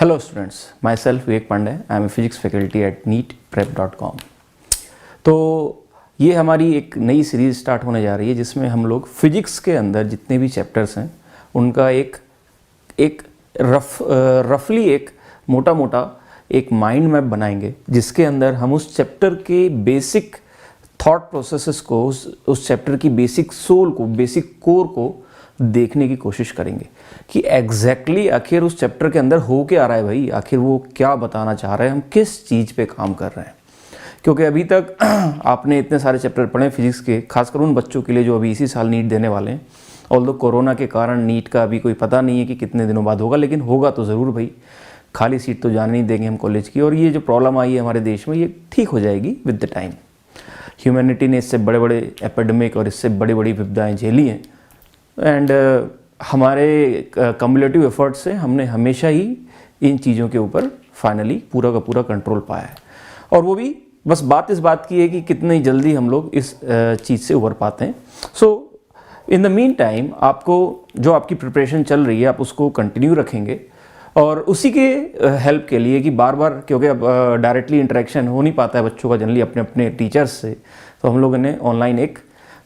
Hello students, myself Vivek Pandey, I am a physics faculty at neetprep.com। तो ये हमारी एक नई सीरीज़ स्टार्ट होने जा रही है जिसमें हम लोग फिजिक्स के अंदर जितने भी चैप्टर्स हैं उनका एक रफली एक मोटा एक माइंड मैप बनाएंगे, जिसके अंदर हम उस चैप्टर के बेसिक थॉट प्रोसेसेस को, उस चैप्टर की बेसिक सोल को, बेसिक कोर को देखने की कोशिश करेंगे कि एग्जैक्टली आखिर उस चैप्टर के अंदर हो क्या रहा है भाई, आखिर वो क्या बताना चाह रहे हैं, हम किस चीज़ पे काम कर रहे हैं। क्योंकि अभी तक आपने इतने सारे चैप्टर पढ़े फिजिक्स के, खासकर उन बच्चों के लिए जो अभी इसी साल नीट देने वाले हैं। ऑल्दो कोरोना के कारण नीट का अभी कोई पता नहीं है कि कितने दिनों बाद होगा, लेकिन होगा तो ज़रूर भाई, खाली सीट तो जाने नहीं देंगे हम कॉलेज की। और ये जो प्रॉब्लम आई है हमारे देश में, ये ठीक हो जाएगी विद द टाइम। ह्यूमैनिटी ने इससे बड़े बड़े एपिडेमिक और इससे बड़ी बड़ी विपदाएँ झेली हैं एंड हमारे कम्युलेटिव एफर्ट से हमने हमेशा ही इन चीज़ों के ऊपर फाइनली पूरा का पूरा कंट्रोल पाया है। और वो भी बस बात इस बात की है कि कितनी जल्दी हम लोग इस चीज़ से उबर पाते हैं। सो इन द मीन टाइम आपको जो आपकी प्रिपरेशन चल रही है आप उसको कंटिन्यू रखेंगे, और उसी के हेल्प के लिए कि बार बार, क्योंकि अब डायरेक्टली इंटरेक्शन हो नहीं पाता है बच्चों का जनरली अपने अपने टीचर्स से, तो हम लोगों ने ऑनलाइन एक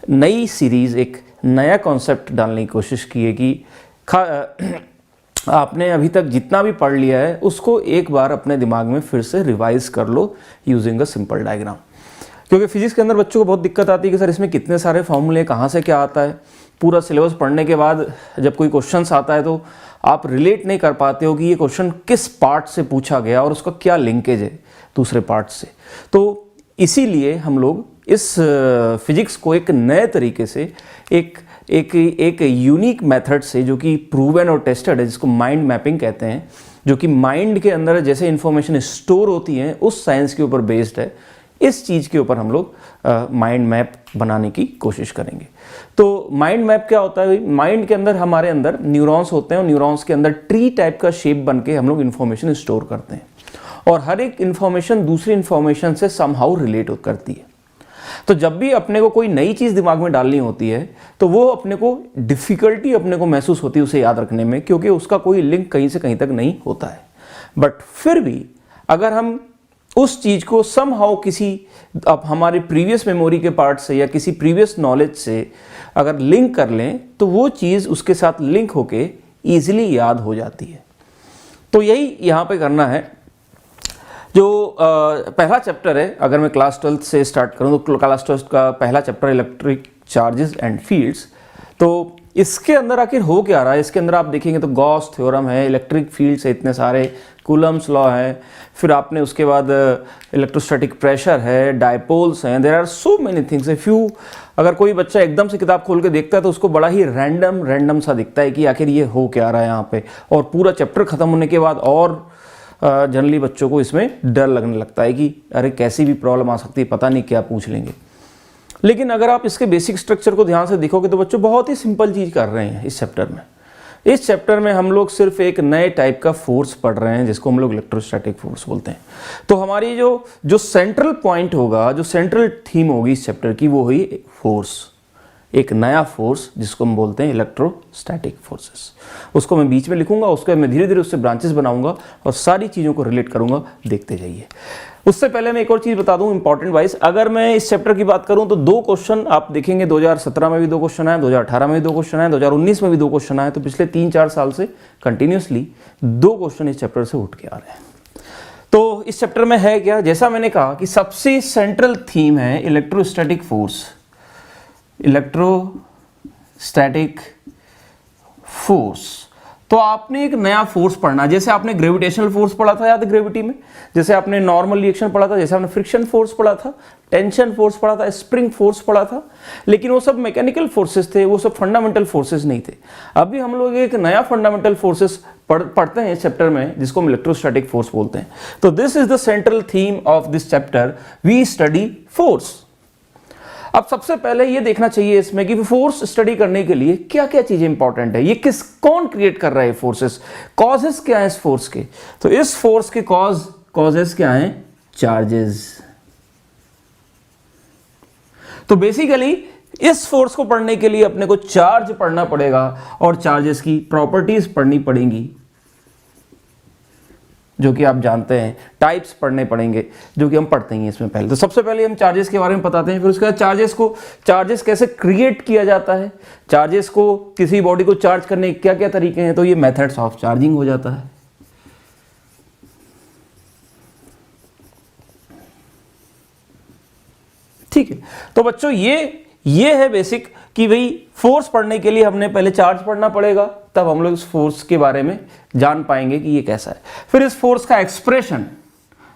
नई सीरीज़, एक नया कॉन्सेप्ट डालने की कोशिश की है कि आपने अभी तक जितना भी पढ़ लिया है उसको एक बार अपने दिमाग में फिर से रिवाइज कर लो यूजिंग अ सिंपल डायग्राम। क्योंकि फिजिक्स के अंदर बच्चों को बहुत दिक्कत आती है कि सर इसमें कितने सारे फॉर्मूले, कहाँ से क्या आता है। पूरा सिलेबस पढ़ने के बाद जब कोई क्वेश्चन आता है तो आप रिलेट नहीं कर पाते हो कि ये क्वेश्चन किस पार्ट से पूछा गया और उसका क्या लिंकेज है दूसरे पार्ट से। तो इसीलिए हम लोग इस फिजिक्स को एक नए तरीके से, एक यूनिक मेथड से, जो कि प्रूवन और टेस्टेड है, जिसको माइंड मैपिंग कहते हैं, जो कि माइंड के अंदर जैसे इन्फॉर्मेशन स्टोर होती है उस साइंस के ऊपर बेस्ड है। इस चीज़ के ऊपर हम लोग माइंड मैप बनाने की कोशिश करेंगे। तो माइंड मैप क्या होता है? माइंड के अंदर, हमारे अंदर न्यूरॉन्स होते हैं और न्यूरॉन्स के अंदर ट्री टाइप का शेप बन के हम लोग इन्फॉर्मेशन स्टोर करते हैं, और हर एक इन्फॉर्मेशन दूसरी इन्फॉर्मेशन से समहाउ रिलेट करती है। तो जब भी अपने को कोई नई चीज़ दिमाग में डालनी होती है तो वो अपने को डिफ़िकल्टी अपने को महसूस होती है उसे याद रखने में, क्योंकि उसका कोई लिंक कहीं से कहीं तक नहीं होता है। बट फिर भी अगर हम उस चीज़ को समहाउ किसी अब हमारे प्रीवियस मेमोरी के पार्ट से या किसी प्रीवियस नॉलेज से अगर लिंक कर लें तो वो चीज़ उसके साथ लिंक होके ईजिली याद हो जाती है। तो यही यहाँ पे करना है। जो पहला चैप्टर है, अगर मैं क्लास 12 से स्टार्ट करूँ तो क्लास 12 का पहला chapter electric charges and fields. तो इसके अंदर आखिर हो क्या रहा है? इसके अंदर आप देखेंगे तो गॉस थ्योरम है, इलेक्ट्रिक फील्ड्स है, इतने सारे कूलम्स लॉ है, फिर आपने उसके बाद इलेक्ट्रोस्टैटिक प्रेशर है, डायपोल्स हैं, there are so many things. If you, अगर कोई बच्चा एकदम से किताब खोल के देखता है तो उसको बड़ा ही रैंडम सा दिखता है कि आखिर ये हो क्या रहा है यहाँ पे। और पूरा चैप्टर ख़त्म होने के बाद और जनरली बच्चों को इसमें डर लगने लगता है कि अरे कैसी भी प्रॉब्लम आ सकती है, पता नहीं क्या पूछ लेंगे। लेकिन अगर आप इसके बेसिक स्ट्रक्चर को ध्यान से देखोगे तो बच्चों बहुत ही सिंपल चीज़ कर रहे हैं इस चैप्टर में। इस चैप्टर में हम लोग सिर्फ एक नए टाइप का फोर्स पढ़ रहे हैं जिसको हम लोग इलेक्ट्रोस्टैटिक फोर्स बोलते हैं। तो हमारी जो सेंट्रल पॉइंट होगा, जो सेंट्रल थीम होगी इस चैप्टर की, वो हुई फोर्स, एक नया फोर्स जिसको हम बोलते हैं इलेक्ट्रोस्टैटिक फोर्सेस। उसको मैं बीच में लिखूंगा, उसको मैं धीरे धीरे उससे ब्रांचेस बनाऊंगा और सारी चीज़ों को रिलेट करूंगा, देखते जाइए। उससे पहले मैं एक और चीज़ बता दूं इंपॉर्टेंट वाइज, अगर मैं इस चैप्टर की बात करूं तो 2 क्वेश्चन आप देखेंगे 2017 में भी 2 क्वेश्चन आए, 2018 में भी 2 क्वेश्चन आए, 2019 में भी 2 क्वेश्चन आए। तो पिछले 3-4 साल से कंटिन्यूसली 2 क्वेश्चन इस चैप्टर से उठ के आ रहे हैं। तो इस चैप्टर में है क्या? जैसा मैंने कहा कि सबसे सेंट्रल थीम है इलेक्ट्रोस्टैटिक फोर्स, इलेक्ट्रोस्टैटिक फोर्स। तो आपने एक नया फोर्स पढ़ना, जैसे आपने ग्रेविटेशनल फोर्स पढ़ा था याद है ग्रेविटी में, जैसे आपने नॉर्मल रिएक्शन पढ़ा था, जैसे आपने फ्रिक्शन फोर्स पढ़ा था, टेंशन फोर्स पढ़ा था, स्प्रिंग फोर्स पढ़ा था। लेकिन वो सब मैकेनिकल फोर्सेस थे, वो सब फंडामेंटल फोर्सेस नहीं थे। अभी हम लोग एक नया फंडामेंटल फोर्सेस पढ़ते हैं इस चैप्टर में, जिसको हम इलेक्ट्रोस्टैटिक फोर्स बोलते हैं। तो this is the central theme of this chapter, we study force. अब सबसे पहले ये देखना चाहिए इसमें कि फोर्स स्टडी करने के लिए क्या क्या चीजें इंपॉर्टेंट है, ये कौन क्रिएट कर रहा है फोर्सेस, कॉजेस क्या है इस फोर्स के। तो इस फोर्स के कॉजेस क्या हैं? चार्जेस। तो बेसिकली इस फोर्स को पढ़ने के लिए अपने को चार्ज पढ़ना पड़ेगा और चार्जेस की प्रॉपर्टीज पढ़नी पड़ेंगी। जो कि आप जानते हैं, टाइप्स पढ़ने पड़ेंगे जो कि हम पढ़ते ही हैं इसमें पहले। तो सबसे पहले हम चार्जेस के बारे में बताते हैं, फिर उसके बाद चार्जेस कैसे क्रिएट किया जाता है, चार्जेस को, किसी बॉडी को चार्ज करने के क्या क्या तरीके हैं, तो ये मेथड्स ऑफ चार्जिंग हो जाता है। ठीक है, तो बच्चों ये है बेसिक कि भाई फोर्स पढ़ने के लिए हमने पहले चार्ज पढ़ना पड़ेगा, तब हम लोग इस फोर्स के बारे में जान पाएंगे कि ये कैसा है। फिर इस फोर्स का एक्सप्रेशन,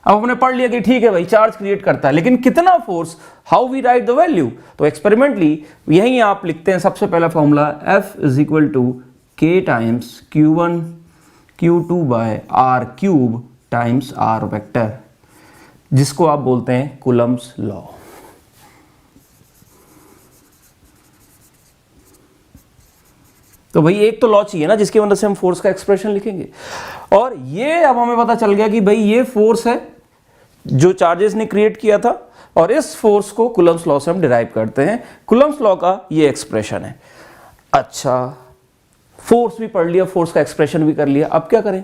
अब हमने पढ़ लिया कि ठीक है भाई चार्ज क्रिएट करता है, लेकिन कितना force, how we write the value. तो एक्सपेरिमेंटली यहीं आप लिखते हैं सबसे पहला formula F = K times Q1 Q2 by R cube times R vector, जिसको आप बोलते हैं कूलम्ब्स लॉ। तो भाई एक तो लॉ चाहिए ना जिसकी मदद से हम फोर्स का एक्सप्रेशन लिखेंगे, और ये अब हमें पता चल गया कि भाई ये फोर्स है जो चार्जेस ने क्रिएट किया था, और इस फोर्स को कूलम्ब्स लॉ से हम डिराइव करते हैं। कूलम्ब्स लॉ का ये एक्सप्रेशन है। अच्छा, फोर्स भी पढ़ लिया, फोर्स का एक्सप्रेशन भी कर लिया, अब क्या करें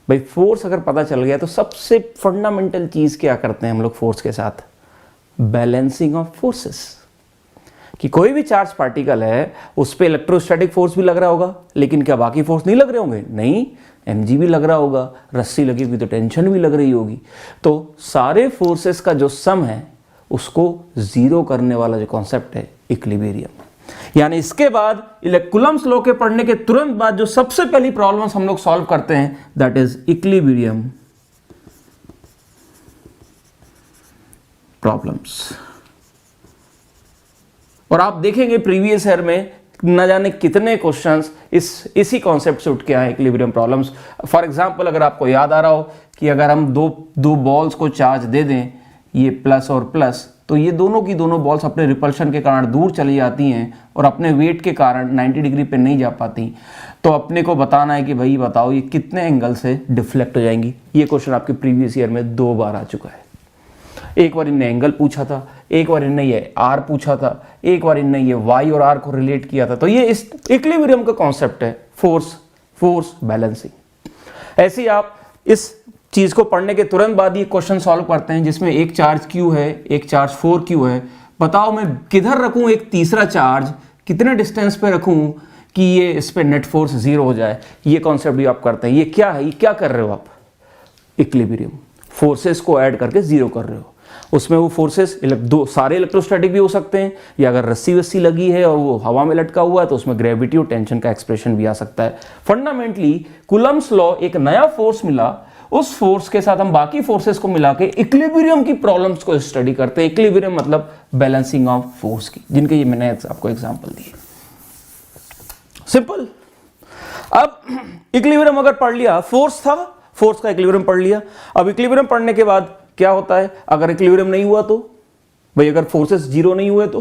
भाई। फोर्स अगर पता चल गया तो सबसे फंडामेंटल चीज क्या करते हैं हम लोग फोर्स के साथ, बैलेंसिंग ऑफ फोर्सेस। कि कोई भी चार्ज पार्टिकल है उस पर इलेक्ट्रोस्टैटिक फोर्स भी लग रहा होगा, लेकिन क्या बाकी फोर्स नहीं लग रहे होंगे? नहीं, mg भी लग रहा होगा, रस्सी लगी हुई तो टेंशन भी लग रही होगी। तो सारे फोर्सेस का जो सम है उसको जीरो करने वाला जो कॉन्सेप्ट है इक्विलिब्रियम। यानी इसके बाद कूलम्ब्स लॉ के पढ़ने के तुरंत बाद जो सबसे पहली प्रॉब्लम्स हम लोग सॉल्व करते हैं दैट इज इक्विलिब्रियम प्रॉब्लम्स। और आप देखेंगे प्रीवियस ईयर में न जाने कितने क्वेश्चंस इसी कॉन्सेप्ट से उठ के आए, इक्विलिब्रियम प्रॉब्लम्स। फॉर एग्जांपल अगर आपको याद आ रहा हो कि अगर हम दो बॉल्स को चार्ज दे दें, ये प्लस और प्लस, तो ये दोनों की दोनों बॉल्स अपने रिपल्शन के कारण दूर चली जाती हैं और अपने वेट के कारण 90 डिग्री पे नहीं जा पाती। तो अपने को बताना है कि भाई बताओ ये कितने एंगल से डिफ्लेक्ट हो जाएंगी। ये क्वेश्चन आपके प्रीवियस ईयर में 2 बार आ चुका है। एक बार इनने एंगल पूछा था, एक बार इनने ये आर पूछा था, एक बार इनने ये वाई और आर को रिलेट किया था। तो ये इस इक्विलिब्रियम का कॉन्सेप्ट है, फोर्स बैलेंसिंग। ऐसे ही आप इस चीज को पढ़ने के तुरंत बाद ये क्वेश्चन सॉल्व करते हैं जिसमें एक चार्ज Q है, एक चार्ज 4Q है। बताओ मैं किधर रखूं एक तीसरा चार्ज, कितने डिस्टेंस पे रखूं कि ये इस पे नेट फोर्स 0 हो जाए। ये कॉन्सेप्ट भी आप करते हैं। ये क्या है, ये क्या कर रहे हो आप, इक्विलिब्रियम, फोर्सेस को ऐड करके 0 कर रहे हो। उसमें वो फोर्सेस सारे इलेक्ट्रोस्टैटिक भी हो सकते हैं, या अगर रस्सी वस्सी लगी है और वो हवा में लटका हुआ है तो उसमें ग्रेविटी और टेंशन का एक्सप्रेशन भी आ सकता है। फंडामेंटली कूलम्ब्स लॉ, एक नया फोर्स मिला, उस फोर्स के साथ हम बाकी फोर्सेस को मिला के इक्विलिब्रियम की प्रॉब्लम्स को स्टडी करते हैं। इक्विलिब्रियम मतलब बैलेंसिंग ऑफ फोर्स की, जिनके ये मैंने आपको एग्जांपल दिए। सिंपल। अब इक्विलिब्रियम अगर पढ़ लिया, फोर्स था, फोर्स का इक्विलिब्रियम पढ़ लिया। अब इक्विलिब्रियम पढ़ने के बाद क्या होता है, अगर इक्विलिब्रियम नहीं हुआ तो भाई, अगर फोर्सेस 0 नहीं हुए तो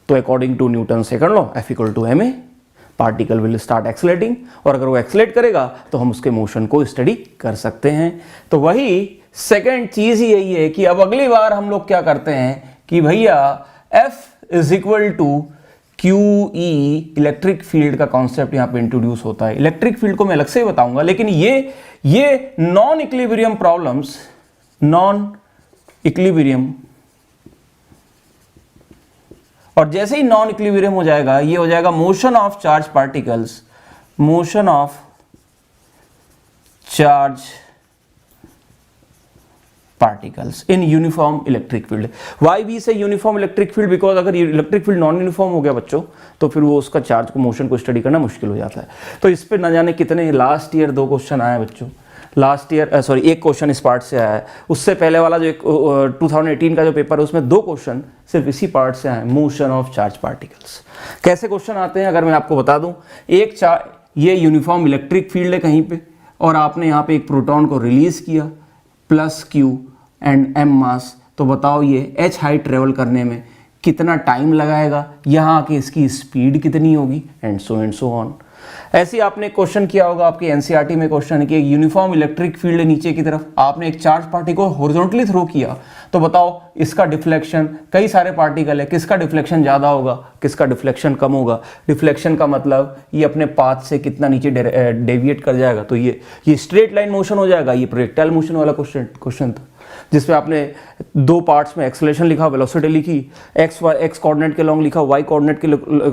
according to Newton second law F = ma, particle will start accelerating, और अगर वो एक्सेलरेट करेगा तो हम उसके मोशन को स्टडी कर सकते हैं। तो वही सेकंड चीज ही यही है कि अब अगली बार हम लोग क्या करते हैं कि भैया F = QE, इलेक्ट्रिक फील्ड का कॉन्सेप्ट यहां पे इंट्रोड्यूस होता है। इलेक्ट्रिक फील्ड को मैं अलग से ही बताऊंगा, लेकिन ये non equilibrium problems, non equilibrium, और जैसे ही नॉन इक्विलिब्रियम हो जाएगा ये हो जाएगा motion of charge particles, motion of charge particles in uniform electric field. Why भी से यूनिफॉर्म इलेक्ट्रिक फील्ड, बिकॉज अगर इलेक्ट्रिक फील्ड नॉन यूनिफॉर्म हो गया बच्चों तो फिर वो उसका चार्ज को, मोशन को स्टडी करना मुश्किल हो जाता है। तो इस पे न जाने कितने लास्ट ईयर 2 क्वेश्चन आए बच्चों। लास्ट ईयर सॉरी, 1 क्वेश्चन इस पार्ट से आया है। उससे पहले वाला जो 2018 का जो पेपर है उसमें 2 क्वेश्चन सिर्फ इसी पार्ट से आए, मोशन ऑफ चार्ज पार्टिकल्स। कैसे क्वेश्चन आते हैं अगर मैं आपको बता दूं, ये यूनिफॉर्म इलेक्ट्रिक फील्ड है कहीं पे, और आपने यहाँ पे एक प्रोटॉन को रिलीज किया +Q एंड m मास, तो बताओ ये h हाइट ट्रेवल करने में कितना टाइम लगाएगा, यहाँ आके इसकी स्पीड कितनी होगी, एंड सो ऑन। ऐसे ही आपने क्वेश्चन किया होगा, आपके एनसीईआरटी में क्वेश्चन है कि एक यूनिफॉर्म इलेक्ट्रिक फील्ड नीचे की तरफ, आपने एक चार्ज पार्टिकल को हॉरिजॉन्टली थ्रो किया, तो बताओ इसका डिफ्लेक्शन, कई सारे पार्टिकल है, किसका डिफ्लेक्शन ज़्यादा होगा, किसका डिफ्लेक्शन कम होगा। डिफ्लेक्शन का मतलब ये अपने पाथ से कितना नीचे डेविएट कर जाएगा, तो ये स्ट्रेट लाइन मोशन हो जाएगा। ये प्रोजेक्टाइल मोशन वाला क्वेश्चन था जिसमें आपने दो पार्ट्स में एक्सेलरेशन लिखा, वेलोसिटी लिखी, एक्स कोऑर्डिनेट के लॉन्ग लिखा, वाई कोऑर्डिनेट के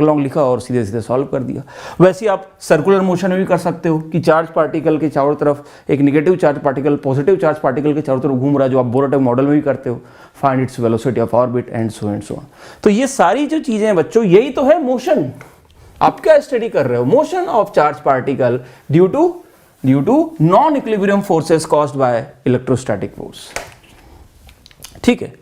लॉन्ग लिखा और सीधे सीधे सॉल्व कर दिया। वैसे आप सर्कुलर मोशन में भी कर सकते हो कि चार्ज पार्टिकल के चारों तरफ एक negative charge particle positive charge particle के चारों तरफ घूम रहा है, जो आप बोरेट मॉडल में भी करते हो, find its velocity of orbit and so on. तो ये सारी जो चीजें हैं बच्चों, यही तो है मोशन। आप क्या स्टडी कर रहे हो? Motion of charge particle due to non equilibrium forces caused by electrostatic force. ठीक है,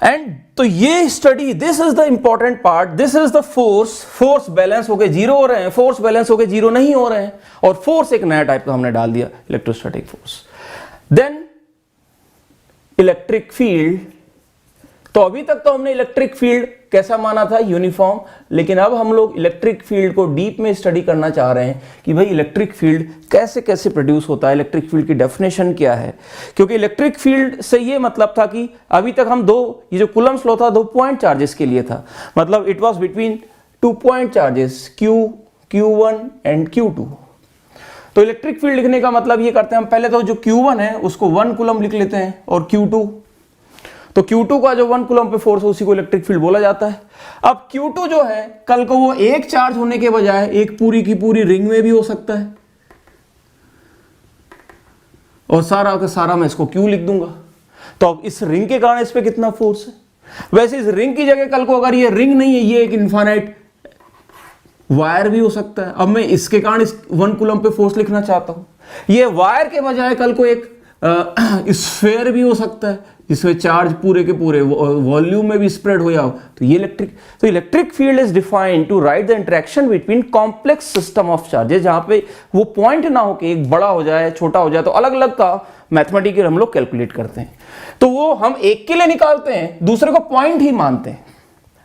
एंड तो ये study, this is the important part, this is the force balance होके जीरो हो रहे हैं, फोर्स बैलेंस होके जीरो नहीं हो रहे हैं, और फोर्स एक नया टाइप का हमने डाल दिया, electrostatic force. Then electric field, तो अभी तक तो हमने इलेक्ट्रिक फील्ड कैसा माना था? यूनिफॉर्म। लेकिन अब हम लोग इलेक्ट्रिक फील्ड को डीप में स्टडी करना चाह रहे हैं कि भाई इलेक्ट्रिक फील्ड कैसे कैसे प्रोड्यूस होता है, इलेक्ट्रिक फील्ड की डेफिनेशन क्या है। क्योंकि इलेक्ट्रिक फील्ड से ये मतलब था कि अभी तक हम ये जो कूलम्ब्स लॉ था 2 पॉइंट चार्जेस के लिए था, मतलब it was between 2 point charges Q1 and Q2। तो इलेक्ट्रिक फील्ड लिखने का मतलब ये करते हैं हम, पहले तो जो Q1 है उसको 1 कूलम्ब लिख लेते हैं, और Q2, तो Q2 का जो 1 कूलम्ब पे फोर्स है उसी को इलेक्ट्रिक फील्ड बोला जाता है। अब Q2 जो है, कल को वो एक चार्ज होने के बजाय एक पूरी की पूरी रिंग में भी हो सकता है, और सारा का सारा मैं इसको Q लिख दूंगा। तो अब इस रिंग के कारण इस पे कितना फोर्स है? वैसे इस रिंग की जगह कल को अगर ये रिंग नहीं है, ये एक इनफाइनाइट वायर भी हो सकता है। अब मैं इसके कारण इस 1 कूलम्ब पे फोर्स लिखना चाहता हूं, ये वायर के बजाय कल को एक स्फीयर भी हो सकता है, जिसमें चार्ज पूरे के पूरे वॉल्यूम में भी स्प्रेड हो जाओ, तो ये electric field is defined to write the interaction between complex system of charges, जहां पे वो पॉइंट ना हो कि एक बड़ा हो जाए छोटा हो जाए, तो अलग अलग का मैथमेटिकल हम लोग कैलकुलेट करते हैं। तो वो हम एक के लिए निकालते हैं, दूसरे को पॉइंट ही मानते हैं,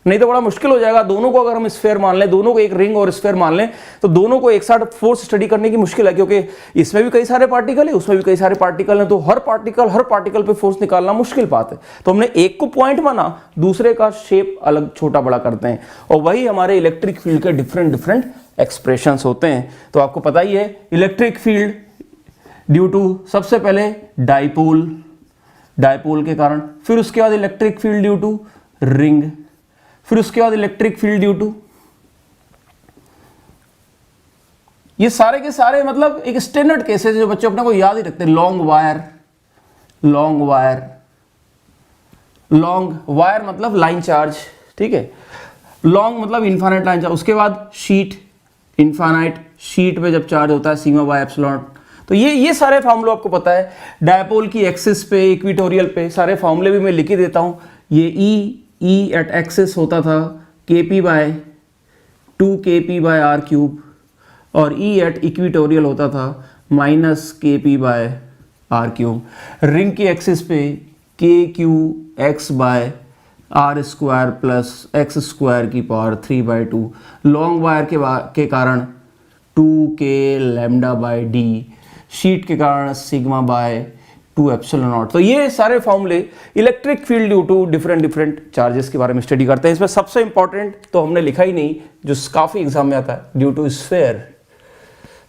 नहीं तो बड़ा मुश्किल हो जाएगा। दोनों को अगर हम स्फीयर मान लें, दोनों को एक रिंग और स्फीयर मान लें, तो दोनों को एक साथ फोर्स स्टडी करने की मुश्किल है, क्योंकि इसमें भी कई सारे पार्टिकल है, उसमें भी कई सारे पार्टिकल हैं, तो हर पार्टिकल पे फोर्स निकालना मुश्किल बात है। तो हमने एक को पॉइंट माना, दूसरे का शेप अलग छोटा बड़ा करते हैं, और वही हमारे इलेक्ट्रिक फील्ड के डिफरेंट एक्सप्रेशंस होते हैं। तो आपको पता ही है, इलेक्ट्रिक फील्ड ड्यू टू सबसे पहले डाइपोल के कारण, फिर उसके बाद electric field due to ring, फिर उसके बाद इलेक्ट्रिक फील्ड ड्यू टू, ये सारे के सारे मतलब एक स्टैंडर्ड केसेस जो बच्चे अपने को याद ही रखते हैं। लॉन्ग वायर मतलब लाइन चार्ज, ठीक है, लॉन्ग मतलब इनफाइनाइट लाइन चार्ज। उसके बाद इनफाइनाइट शीट पे जब चार्ज होता है सिग्मा बाय एप्सिलॉन, तो ये सारे फार्मूले आपको पता है। डायपोल की एक्सिस पे, इक्विटोरियल पे, सारे फार्मूले भी मैं लिख ही देता हूं। ये E एट एक्सिस होता था Kp by 2Kp by r cube, और E एट इक्विटोरियल होता था -Kp by r cube. Ring की एक्सिस पे KQX by r square plus x square की पावर 3/2। लॉन्ग वायर के कारण 2K lambda by d, sheet के कारण सिग्मा बाय 2 एप्सिलॉन नॉट। तो ये सारे फॉर्मूले electric field due to different charges के बारे में स्टडी करते हैं। इसमें सबसे इंपॉर्टेंट तो हमने लिखा ही नहीं, जो काफी एग्जाम में आता है, ड्यू टू स्फीयर।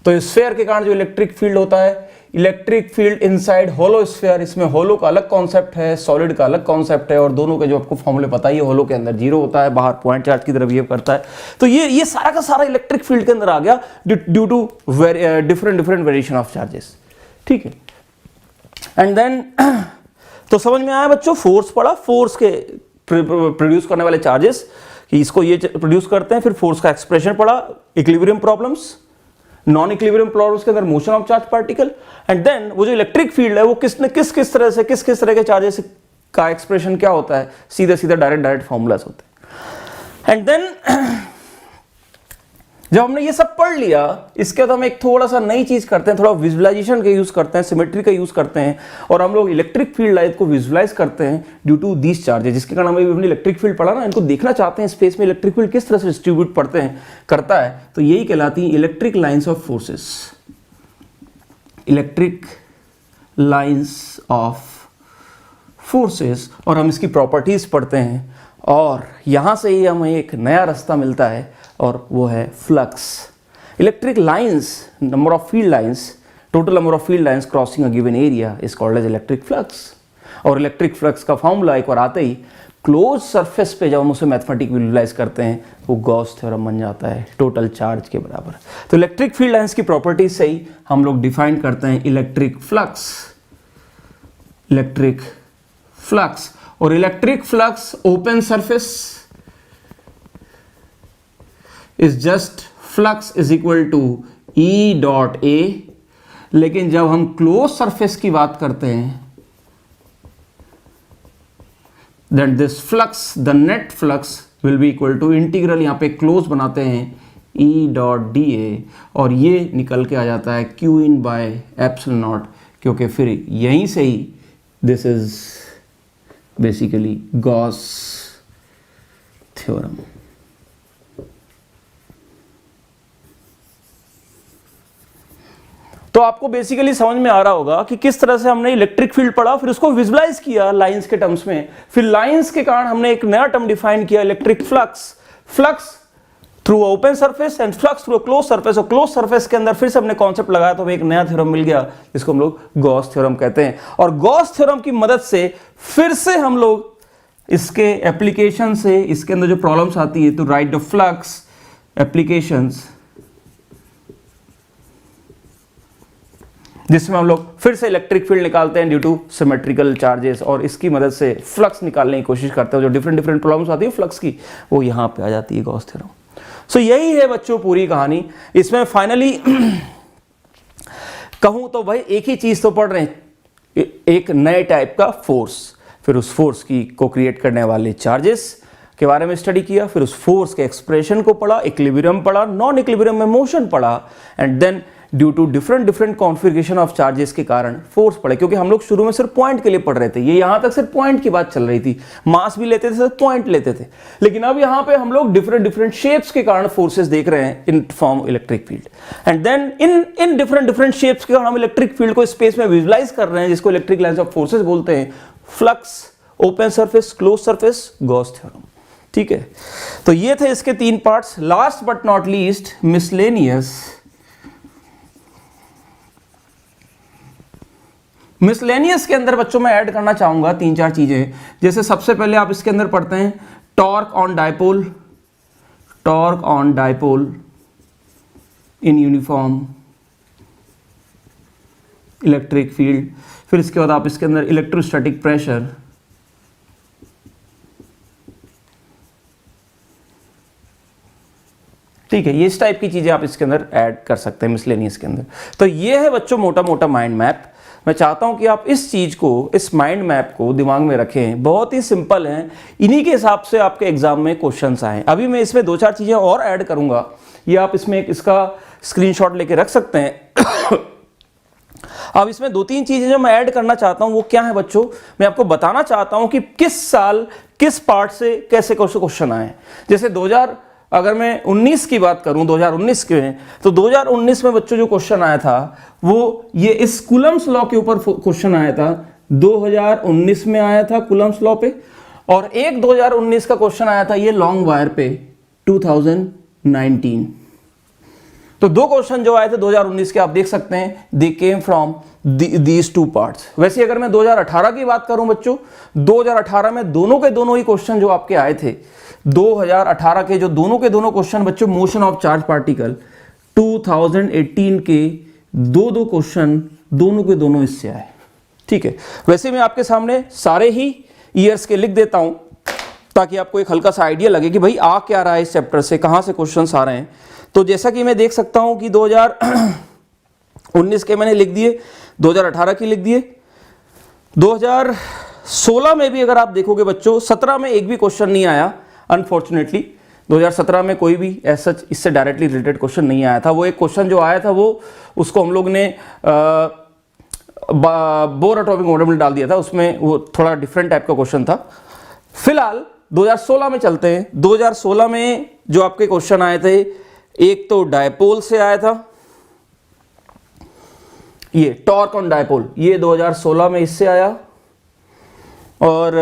तो स्फीयर के कारण जो इलेक्ट्रिक फील्ड होता है, electric field inside hollow sphere, इसमें होलो का अलग कॉन्सेप्ट है, सॉलिड का अलग कॉन्सेप्ट है, और दोनों के जो आपको फॉर्मूले पता ही है, होलो के अंदर जीरो होता है, बाहर पॉइंट चार्ज की तरह बिहेव करता है। तो ये सारा का सारा इलेक्ट्रिक फील्ड के अंदर आ गया due to different variation of charges, ठीक है। एंड देन तो समझ में आया बच्चों, फोर्स पढ़ा, फोर्स के प्रोड्यूस करने वाले चार्जेस कि इसको ये प्रोड्यूस करते हैं, फिर फोर्स का एक्सप्रेशन पढ़ा, equilibrium problems, non equilibrium problems के अंदर motion of charge particle, and then वो जो इलेक्ट्रिक फील्ड है वो किस तरह के चार्जेस का एक्सप्रेशन क्या होता है, सीधे डायरेक्ट फॉर्मूलाज होते हैं। एंड देन जब हमने ये सब पढ़ लिया, इसके बाद हम एक थोड़ा सा नई चीज करते हैं, थोड़ा विजुअलाइजेशन का यूज करते हैं, सिमेट्री का यूज करते हैं, और हम लोग इलेक्ट्रिक फील्ड लाइट को विजुअलाइज करते हैं ड्यू टू दीज चार्जेस, जिसके कारण हमने इलेक्ट्रिक फील्ड पढ़ा ना, इनको देखना चाहते हैं स्पेस में इलेक्ट्रिक फील्ड किस तरह से डिस्ट्रीब्यूट करता है, तो यही कहलाती है electric lines of forces, electric lines of forces. और हम इसकी प्रॉपर्टीज पढ़ते हैं, और यहां से ही हमें एक नया रास्ता मिलता है, और वो है flux. Electric lines, number of field lines, total number of field lines crossing a given area is called as electric flux. और इलेक्ट्रिक फ्लक्स का फॉर्मूला एक बार आते ही क्लोज सरफेस पे जब हम उसे मैथमेटिक विजुअलाइज करते हैं, वो गॉस थ्योरम बन जाता है, टोटल चार्ज के बराबर। तो इलेक्ट्रिक फील्ड लाइंस की प्रॉपर्टीज से ही हम लोग डिफाइन करते हैं इलेक्ट्रिक फ्लक्स, इलेक्ट्रिक फ्लक्स। और electric flux open surface is just flux is equal to E dot A, लेकिन जब हम क्लोज सरफेस की बात करते हैं, then this flux, the net flux will be equal to integral, यहां पे क्लोज बनाते हैं ई डॉट डी ए, और ये निकल के आ जाता है Q in by epsilon naught, क्योंकि फिर यहीं से ही this is basically Gauss theorem. तो आपको बेसिकली समझ में आ रहा होगा कि किस तरह से हमने इलेक्ट्रिक फील्ड पढ़ा, फिर उसको विजुअलाइज किया लाइंस के टर्म्स में, फिर लाइंस के कारण हमने एक नया टर्म डिफाइन किया electric flux, flux through open surface and flux through close surface. और क्लोज सरफेस के अंदर फिर से हमने कॉन्सेप्ट लगाया, तो हमें एक नया थ्योरम मिल गया जिसको हम लोग गॉस थ्योरम कहते हैं। और गॉस थ्योरम की मदद से फिर से हम लोग इसके एप्लीकेशन से, इसके अंदर जो प्रॉब्लम्स आती है, तो राइट द फ्लक्स एप्लीकेशंस, जिसमें हम लोग फिर से इलेक्ट्रिक फील्ड निकालते हैं ड्यू टू सिमेट्रिकल चार्जेस, और इसकी मदद से फ्लक्स निकालने की कोशिश करते हैं। जो डिफरेंट डिफरेंट प्रॉब्लम्स आती है फ्लक्स की, वो यहाँ पे आ जाती है गॉस थ्योरम। सो यही है बच्चों पूरी कहानी। इसमें फाइनली कहूं तो भाई एक ही चीज तो पढ़ रहे हैं, एक नए टाइप का फोर्स, फिर उस फोर्स की को क्रिएट करने वाले चार्जेस के बारे में स्टडी किया, फिर उस फोर्स के एक्सप्रेशन को पढ़ा, इक्विलिब्रियम पढ़ा, नॉन इक्विलिब्रियम में मोशन पढ़ा, and then due to different configuration of charges के कारण फोर्स पड़े। क्योंकि हम लोग शुरू में सिर्फ पॉइंट के लिए पढ़ रहे थे, ये यहां तक सिर्फ पॉइंट की बात चल रही थी, मास भी लेते थे, सिर्फ पॉइंट लेते थे, लेकिन अब यहां पे हम लोग डिफरेंट शेप्स के कारण फोर्सेस देख रहे हैं in form electric field, and then in different shapes के कारण हम इलेक्ट्रिक फील्ड को स्पेस में विजुअलाइज कर रहे हैं, जिसको इलेक्ट्रिक लाइंस ऑफ फोर्सेस बोलते हैं, flux, open surface, close surface, Gauss theorem. ठीक है, तो ये थे इसके 3 parts. Last but not least, miscellaneous के अंदर बच्चों में ऐड करना चाहूंगा 3-4 चीजें। जैसे सबसे पहले आप इसके अंदर पढ़ते हैं torque on dipole in uniform electric field. फिर इसके बाद आप इसके अंदर इलेक्ट्रोस्टैटिक प्रेशर, ठीक है, ये इस टाइप की चीजें आप इसके अंदर ऐड कर सकते हैं मिसलेनियस के अंदर। तो ये है बच्चों मोटा मोटा माइंड मैप। मैं चाहता हूं कि आप इस चीज को, इस माइंड मैप को दिमाग में रखें, बहुत ही सिंपल है, इन्हीं के हिसाब से आपके एग्जाम में क्वेश्चंस आए। अभी मैं इसमें 2-4 चीजें और ऐड करूंगा, ये आप इसमें इसका स्क्रीनशॉट लेके रख सकते हैं। अब इसमें 2-3 चीजें जो मैं ऐड करना चाहता हूं वो क्या है बच्चों, मैं आपको बताना चाहता हूं कि किस साल किस पार्ट से कैसे क्वेश्चन आए। जैसे अगर मैं 19 की बात करूं, 2019 के, तो 2019 में बच्चों जो क्वेश्चन आया था वो ये इस कूलम्स लॉ के ऊपर क्वेश्चन आया था, 2019 में आया था कूलम्स लॉ पे, और एक 2019 का क्वेश्चन आया था ये लॉन्ग वायर पे 2019। तो 2 क्वेश्चन जो आए थे 2019 के, आप देख सकते हैं दे केम फ्रॉम दीज 2 पार्ट्स। वैसे अगर मैं 2018 की बात करूं बच्चों, 2018 में दोनों के दोनों ही क्वेश्चन जो आपके आए थे, 2018 के जो दोनों के दोनों क्वेश्चन बच्चों मोशन ऑफ चार्ज पार्टिकल, 2018 के 2 क्वेश्चन दोनों के दोनों इससे आए। ठीक है, वैसे मैं आपके सामने सारे ही ईयर्स के लिख देता हूं ताकि आपको एक हल्का सा आइडिया लगे कि भाई आ क्या रहा है इस चैप्टर से, कहां से क्वेश्चंस आ रहे हैं। तो जैसा कि मैं देख सकता हूं कि 2019 के मैंने लिख दिए, 2018 की लिख दिए, 2016 में भी अगर आप देखोगे बच्चों, 17 में एक भी क्वेश्चन नहीं आया अनफॉर्चुनेटली, 2017 में कोई भी ऐसा इससे डायरेक्टली रिलेटेड क्वेश्चन नहीं आया था। वो एक क्वेश्चन जो आया था वो उसको हम लोग ने बोर एटॉमिक मॉडल में डाल दिया था, उसमें वो थोड़ा डिफरेंट टाइप का क्वेश्चन था। फिलहाल 2016 में चलते हैं। 2016 में जो आपके क्वेश्चन आए थे, एक तो डायपोल से आया था, ये टॉर्क ऑन डायपोल, ये 2016 में इससे आया। और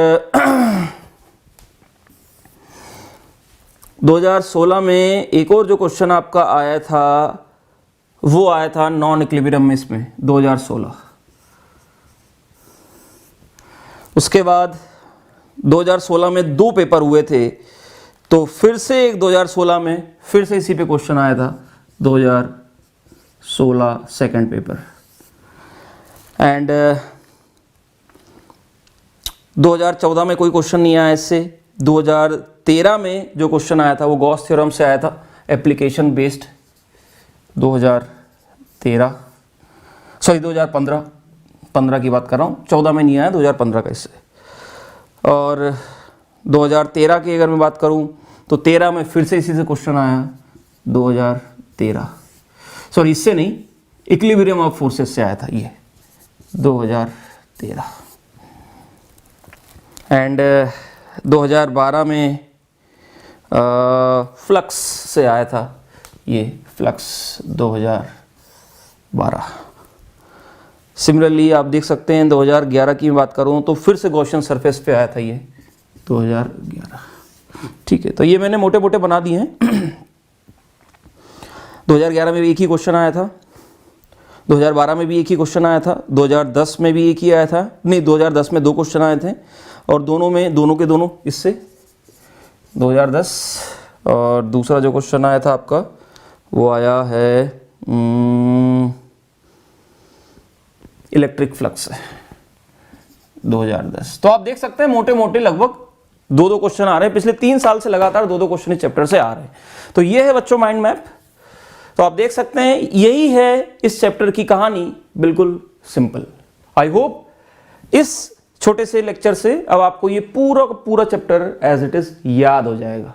2016 में एक और जो क्वेश्चन आपका आया था वो आया था नॉन इक्विलिब्रियम में, इसमें 2016। उसके बाद 2016 में 2 पेपर हुए थे, तो फिर से एक 2016 में फिर से इसी पे क्वेश्चन आया था, 2016 सेकंड पेपर। एंड 2014 में कोई क्वेश्चन नहीं आया इससे। 2013 में जो क्वेश्चन आया था वो गॉस थ्योरम से आया था, एप्लीकेशन बेस्ड, 2015 की बात कर रहा हूँ, 14 में नहीं आया, 2015 का इससे। और 2013 की अगर मैं बात करूँ तो 13 में फिर से इसी से क्वेश्चन आया, 2013, सॉरी इससे नहीं, इक्विलिब्रियम ऑफ फोर्सेस से आया था ये 2013। एंड 2012 में फ्लक्स से आया था, ये फ्लक्स 2012। सिमिलरली आप देख सकते हैं 2011 की बात करूं तो फिर से गॉसियन सरफेस पे आया था ये 2011। ठीक है, तो ये मैंने मोटे मोटे बना दिए हैं। 2011 में भी एक ही क्वेश्चन आया था, 2012 में भी एक ही क्वेश्चन आया था, 2010 में भी एक ही आया था, नहीं 2010 में 2 क्वेश्चन आए थे, और दोनों के दोनों इससे 2010। और दूसरा जो क्वेश्चन आया था आपका वो आया है इलेक्ट्रिक फ्लक्स 2010। तो आप देख सकते हैं मोटे मोटे लगभग 2 क्वेश्चन आ रहे हैं, पिछले 3 साल से लगातार 2 क्वेश्चन इस चैप्टर से आ रहे हैं। तो ये है बच्चों माइंड मैप। तो आप देख सकते हैं यही है इस चैप्टर की कहानी, बिल्कुल सिंपल। आई होप इस छोटे से लेक्चर से अब आपको ये पूरा चैप्टर एज इट इज याद हो जाएगा।